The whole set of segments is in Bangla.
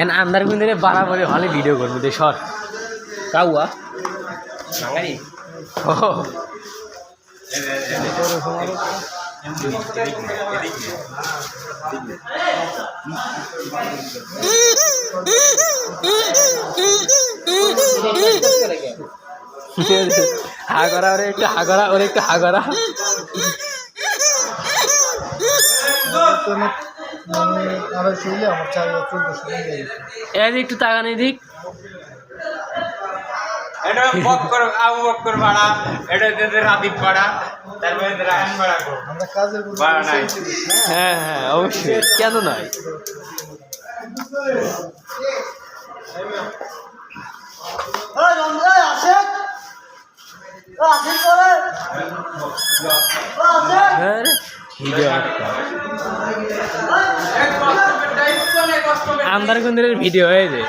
এন আন্দার গুন্দে বাড়াবাড়ি হলে ভিডিও করবো দে সর কাউয়া হাগরা ওরে একটু হাগরা ওরে একটু হাগরা একটু তাকান এদিক এটা বক্কর আবু বক্কর ভাড়া এটা রাদীপ ভাড়া তারপরে রায়ন ভাড়া গো আমরা কাজের ভাড়া নাই হ্যাঁ হ্যাঁ অবশ্যই কেন নয় আন্দার কুন্দিরের ভিডিও হয়েছে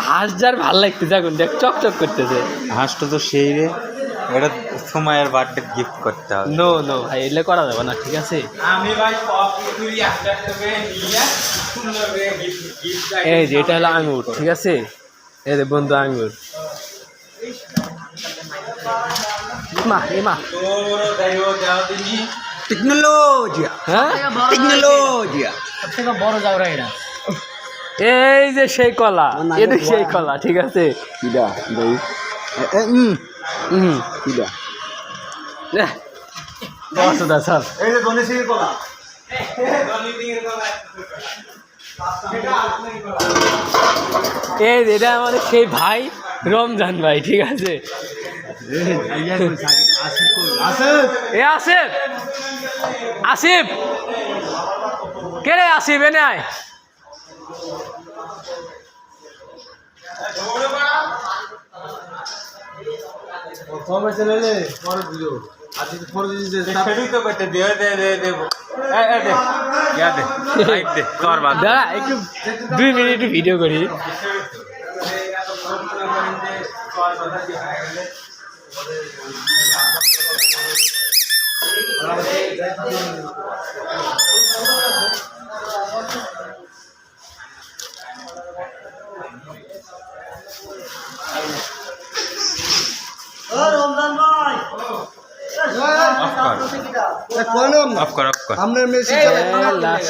হাঁস যার ভাল লাগতেছে এখন দেখ চকচক করতেছে হাঁসটা তো সেই রে এটা সময়ের বার্থডে গিফট করতে হবে নো নো ভাই এলে করা যাবে না ঠিক আছে আমি ভাই সব কিছুই একটা করে নিয়ে সুন্দর করে গিফট এই যে এটা হলো আঙ্গুর ঠিক আছে এই যে বন্ধু আঙ্গুর মা এ মা টেকনোলজিয়া হ্যাঁ টেকনোলজিয়া সবথেকে বড় জায়গা এটা এই যে সেই কলা এটা সেই কলা ঠিক আছে কিডা ভাই কিডা বসদা স্যার এই যে গণেশ সিংয়ের কলা এই এটা আমাদের সেই ভাই রমজান ভাই ঠিক আছে এ আসিফ আসিফ কে রে আসিফ এনে আয় দাঁড়া একটু 2 মিনিট ভিডিও করি অফ কর